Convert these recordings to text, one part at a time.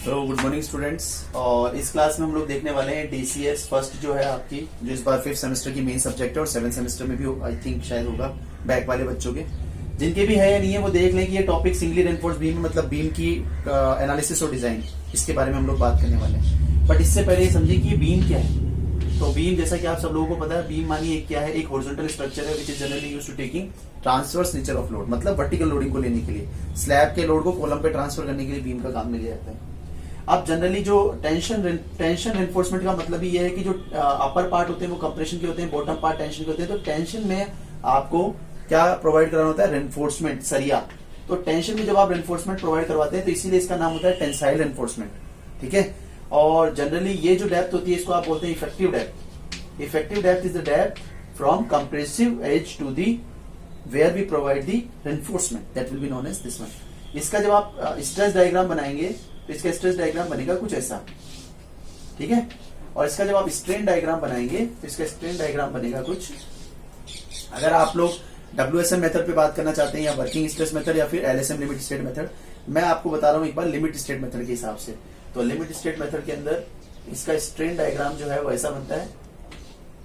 तो good morning students. और इस क्लास में हम लोग देखने वाले हैं डीसीएस फर्स्ट जो है आपकी, जो इस बार 5th सेमेस्टर की मेन सब्जेक्ट है और 7th सेमेस्टर में भी आई थिंक शायद होगा बैक वाले बच्चों के। जिनके भी है या नहीं है वो देख लें कि ये टॉपिक सिंगली रेनफोर्स बीम मतलब बीम की एनालिसिस और डिजाइन, इसके बारे में हम लोग बात करने वाले हैं। बट इससे पहले ये समझिए कि ये बीम क्या है। तो बीम जैसा कि आप सब लोगों को पता है, बीम मानिए क्या है, एक हॉरिजॉन्टल स्ट्रक्चर है which is generally used to taking transverse nature of load, मतलब वर्टिकल लोडिंग को लेने के लिए, स्लैब के लोड को कॉलम पे ट्रांसफर करने के लिए बीम का काम में लिया जाता है। अब जनरली जो टेंशन एनफोर्समेंट का मतलब ही ये है कि जो अपर पार्ट होते हैं वो कंप्रेशन के होते हैं, बॉटम पार्ट टेंशन के होते हैं। तो टेंशन में आपको क्या प्रोवाइड कराना होता है? रेनफोर्समेंट, सरिया। तो टेंशन में जब आप रेनफोर्समेंट प्रोवाइड करवाते हैं तो इसीलिए इसका नाम होता है टेंसाइल रेनफोर्समेंट, ठीक है। और जनरली ये जो डेप्थ होती है इसको आप बोलते हैं effective depth. Effective depth is the depth from compressive edge to the where we provide the reinforcement, that will be known as this one. इसका जब आप स्ट्रेस डायग्राम बनाएंगे तो इसका स्ट्रेस डायग्राम बनेगा कुछ ऐसा, ठीक है। और इसका जब आप स्ट्रेन डायग्राम बनाएंगे तो इसका स्ट्रेन डायग्राम बनेगा कुछ, अगर आप लोग WSM मेथड पे बात करना चाहते हैं या वर्किंग स्ट्रेस मेथड या फिर LSM लिमिट स्टेट मेथड, मैं आपको बता रहा हूं एक बार लिमिट स्टेट मेथड के हिसाब से। तो लिमिट स्टेट मेथड के अंदर इसका स्ट्रेन डायग्राम जो है वो ऐसा बनता है,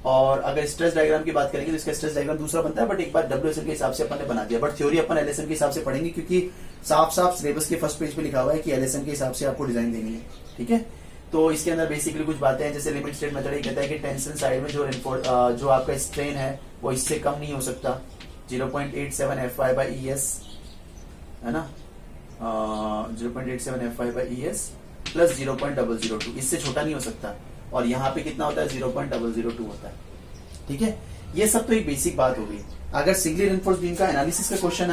और अगर स्ट्रेस डायग्राम की बात करेंगे तो इसका स्ट्रेस डायग्राम दूसरा बनता है। बट एक बार WSM के हिसाब से अपन ने बना दिया, बट थ्योरी अपन LSM के हिसाब से पढ़ेंगे, क्योंकि साफ साफ सिलेबस के फर्स्ट पेज पे लिखा हुआ है कि LSM के हिसाब से आपको डिजाइन देनी है, ठीक है। तो इसके अंदर बेसिकली कुछ बातें हैं, जैसे लिमिट स्टेट मेथड ये कहता है कि टेंशन साइड में जो आपका स्ट्रेन है वो इससे कम नहीं हो सकता, 0.87 FY/ES है ना, 0.87 FY/ES प्लस 0.002, इससे छोटा नहीं हो सकता। और यहाँ पे कितना होता है? 0.002 होता है, ठीक है। ये सब तो एक बेसिक बात हो गई। अगर सिंगली रेनफोर्स बीम का एनालिसिस का क्वेश्चन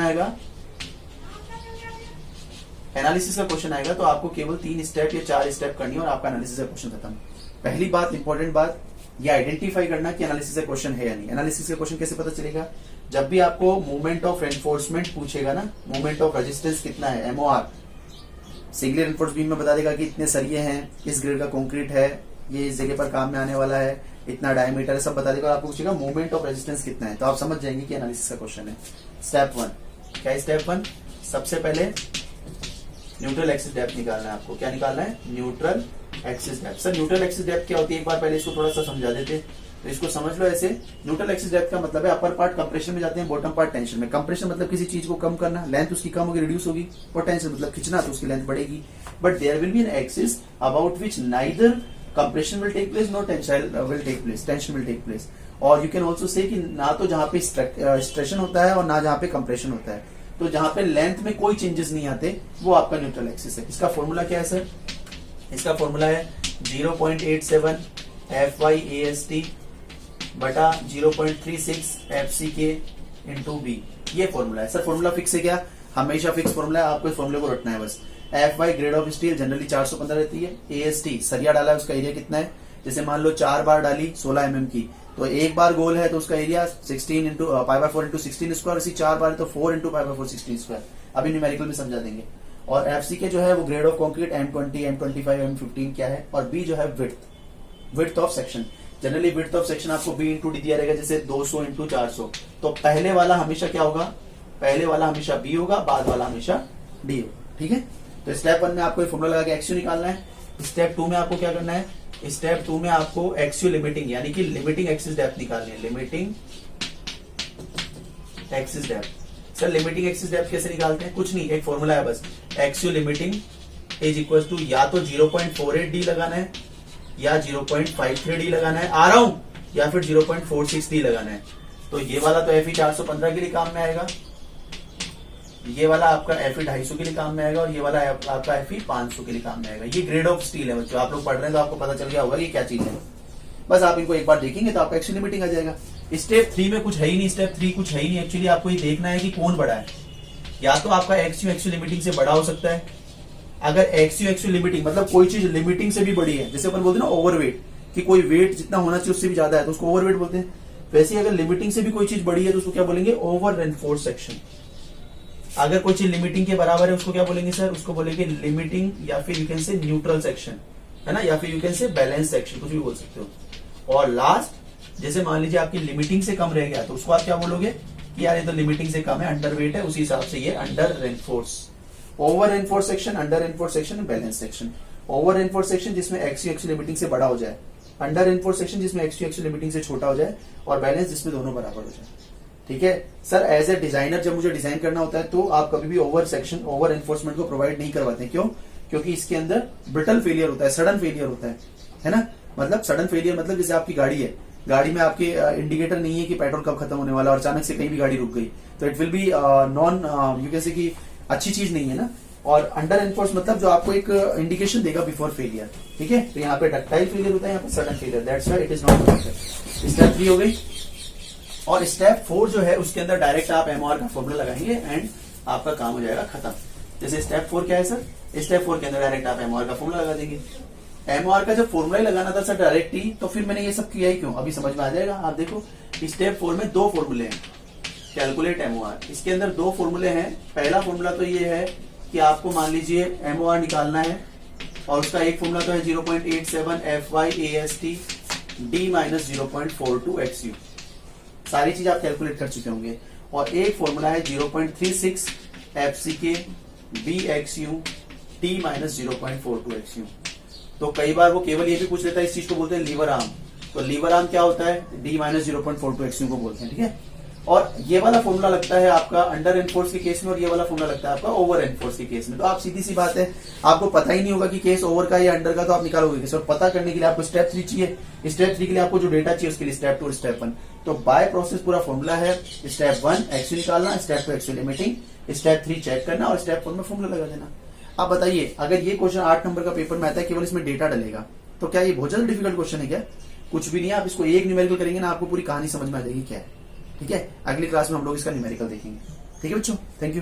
आएगा, तो आपको केवल 3 स्टेप या 4 स्टेप करनी है और आपका एनालिसिस का क्वेश्चन खत्म। पहली बात, इंपॉर्टेंट बात, ये आइडेंटिफाई करना कि एनालिसिस का क्वेश्चन है या नहीं। एनालिसिस का क्वेश्चन कैसे पता चलेगा? जब भी आपको मोमेंट ऑफ रेनफोर्समेंट पूछेगा ना, मोमेंट ऑफ रेजिस्टेंस कितना है, MOR, सिंगली रेनफोर्स बीम में बता देगा कि इतने सरिये हैं, इस ग्रेड का कंक्रीट है, ये इस जगह पर काम में आने वाला है, इतना डायमीटर है, सब बता देगा। आपको पूछेगा मोमेंट ऑफ रेजिस्टेंस कितना है, तो आप समझ जाएंगे कि एनालिसिस का क्वेश्चन है। स्टेप 1 क्या है? स्टेप 1 सबसे पहले न्यूट्रल एक्सिस डेप्थ निकालना है आपको। क्या निकालना है? Neutral axis depth. Sir neutral axis depth क्या होती है? एक बार पहले इसको थोड़ा सा समझा देते, तो इसको समझ लो ऐसे। न्यूट्रल एक्सिस डेप्थ का मतलब है अपर पार्ट कंप्रेशन में जाते हैं, बॉटम पार्ट टेंशन में। कंप्रेशन मतलब किसी चीज को कम करना, लेंथ उसकी कम होगी, रिड्यूस होगी, और टेंशन मतलब खींचना, तो उसकी लेंथ बढ़ेगी। But there will be an axis about which neither compression will take place, no tensile will take place, tension will take place. और यू कैन ऑल्सो से कि ना तो जहां पे स्ट्रेशन होता है और ना जहां पे कंप्रेशन होता है, तो जहां पे लेंथ में कोई चेंजेस नहीं आते, वो आपका न्यूट्रल एक्सिस है। इसका फॉर्मूला क्या है सर? इसका फॉर्मूला है 0.87 FY/AST बटा 0.36 FCK इंटू बी। ये फॉर्मूला है सर। फॉर्मूला फिक्स है क्या? हमेशा फिक्स फॉर्मूला है, आपको इस फॉर्मूले को रटना है बस। FY grade of steel generally 415 रहती है। AST सरिया डाला है, उसका एरिया कितना है? जैसे मान लो 4 बार डाली 16 mm की, तो एक बार गोल है तो उसका एरिया 16 इंटू π/4 इंटू 16 स्क्वायर, इसी 4 बार है तो 4 इंटू π/4 16 स्क्वायर। अभी न्यूमेरिकल में समझा देंगे। और FCK जो है वो grade of concrete M20 M25 M15 क्या है, और B जो है width of section. Generally width of section आपको B इंटू डी दिया रहेगा, जैसे 200 इंटू 400। तो पहले वाला हमेशा क्या होगा? पहले वाला हमेशा B होगा, बाद वाला हमेशा D होगा, ठीक है। तो स्टेप 1 में आपको फॉर्मूला लगा के एक्सयू निकालना है। स्टेप 2 में आपको क्या करना है? स्टेप 2 में आपको एक्सयू लिमिटिंग यानी कि लिमिटिंग एक्सिस डेप्थ निकालनी है। Limiting axis depth. Sir limiting axis depth कैसे निकालते हैं? कुछ नहीं, एक फॉर्मूला है बस। एक्सयू लिमिटिंग इज इक्वल टू या तो 0.48 D लगाना है, या 0.53 D लगाना है, आ रहा हूं, या फिर 0.46 D लगाना है। तो ये वाला तो FE 415 के लिए काम में आएगा, ये वाला आपका FE 250 के लिए काम में आएगा, और ये वाला आपका FE 500 के लिए काम में आएगा। ये ग्रेड ऑफ स्टील है बच्चों, आप लोग पढ़ रहे हैं तो आपको पता चल गया होगा कि क्या चीज है। बस आप इनको एक बार देखेंगे तो आपका एक्चुअल लिमिटिंग आ जाएगा। स्टेप 3 में कुछ है ही नहीं, स्टेप 3 कुछ है ही नहीं। एक्चुअली आपको ये देखना है कि कौन बड़ा है। या तो आपका एक्चुअल लिमिटिंग से बड़ा हो सकता है। अगर एक्चुअल लिमिटिंग मतलब कोई चीज लिमिटिंग से भी बड़ी है, जैसे अपन बोलते हैं ना ओवरवेट, कि कोई वेट जितना होना चाहिए उससे भी ज्यादा है तो उसको ओवरवेट बोलते हैं। वैसे ही अगर लिमिटिंग से भी कोई चीज बड़ी है तो उसको क्या बोलेंगे? Over reinforce section. अगर कोई चीज लिमिटिंग के बराबर है उसको क्या बोलेंगे सर? उसको बोलेंगे लिमिटिंग, या फिर you can say neutral section, है ना, या फिर you can say balance section, कुछ भी बोल सकते हो। और लास्ट, जैसे मान लीजिए आपकी लिमिटिंग से कम रह गया तो उसको आप क्या बोलोगे कि यार ये तो लिमिटिंग से कम है, अंडर वेट है, उसी हिसाब से ये under reinforce. Over reinforce section, under reinforce section, balance section. Over reinforce section जिसमें एक्सियो एक्सियो लिमिटिंग से बड़ा हो जाए, अंडर रेनफोर्स सेक्शन जिसमें एक्सियो एक्सियो लिमिटिंग से छोटा हो जाए, और बैलेंस जिसमें दोनों बराबर हो जाए। ठीक है सर, एज ए डिजाइनर जब मुझे डिजाइन करना होता है तो आप कभी भी ओवर सेक्शन ओवर एनफोर्समेंट को प्रोवाइड नहीं करवाते। क्यों? क्योंकि इसके अंदर ब्रिटल फेलियर होता है, सडन फेलियर होता है ना। मतलब सडन फेलियर मतलब जैसे आपकी गाड़ी है, गाड़ी में आपके इंडिकेटर नहीं है कि पेट्रोल कब खत्म होने वाला और अचानक से कहीं भी गाड़ी रुक गई, तो it will be non you can say कि अच्छी चीज नहीं है ना। और अंडर एनफोर्स मतलब जो आपको एक इंडिकेशन देगा बिफोर फेलियर। ठीक है, तो यहाँ पे डक्टाइल फेलियर होता है, यहाँ पे sudden failure, that's why it is not perfect. Step 3 हो गई। और स्टेप 4 जो है उसके अंदर डायरेक्ट आप एमओआर का फॉर्मूला लगाएंगे एंड आपका काम हो जाएगा खत्म। जैसे स्टेप 4 क्या है सर, स्टेप 4 के अंदर डायरेक्ट आप एमओआर का फॉर्मूला लगा देंगे। एमओआर का जब फॉर्मूला ही लगाना था सर डायरेक्ट ही, तो फिर मैंने ये सब किया ही क्यों, अभी समझ में आ जाएगा। आप देखो स्टेप 4 में 2 फॉर्मूले हैं, कैलकुलेट एमओआर, इसके अंदर 2 फॉर्मूले हैं। पहला फॉर्मूला तो ये है कि आपको मान लीजिए एमओआर निकालना है, और उसका एक फॉर्मूला तो है 0.87 FYAST D माइनस 0.42 XU, सारी चीज आप कैलकुलेट कर चुके होंगे। और एक फॉर्मूला है 0.36 FCK BXU T minus 0.42 XU। तो कई बार वो केवल ये भी पूछ लेता है, इस चीज को बोलते हैं लीवर आर्म। तो लीवर आर्म क्या होता है, D माइनस 0.42 XU को बोलते हैं। ठीक है, और ये वाला फॉर्मूला लगता है आपका अंडर एनफोर्स के केस में, और ये वाला फॉर्मूला लगता है आपका ओवर एनफोर्स के केस में। तो आप सीधी सी बात है, आपको पता ही नहीं होगा कि केस ओवर का या अंडर का, तो आप निकालोगे कैसे। और पता करने के लिए आपको स्टेप 3 चाहिए, स्टेप 3 के लिए आपको जो डेटा चाहिए उसके लिए स्टेप 2 और स्टेप 1। तो बाय प्रोसेस पूरा फॉर्मूला है, स्टेप 1 एक्चुअल निकालना, step 2 actual limiting, step 3 check करना, और स्टेप 4 में फॉर्मूला लगा देना। आप बताइए, अगर ये क्वेश्चन 8 नंबर का पेपर में आता है, केवल इसमें डेटा डलेगा, तो क्या ये बहुत ज्यादा डिफिकल्ट क्वेश्चन है क्या? कुछ भी नहीं है। आप इसको एक न्यूमेरिकल करेंगे ना, आपको पूरी कहानी समझ में आ जाएगी क्या है। ठीक है, अगली क्लास में हम लोग इसका न्यूमेरिकल देखेंगे। ठीक है बच्चों, थैंक यू।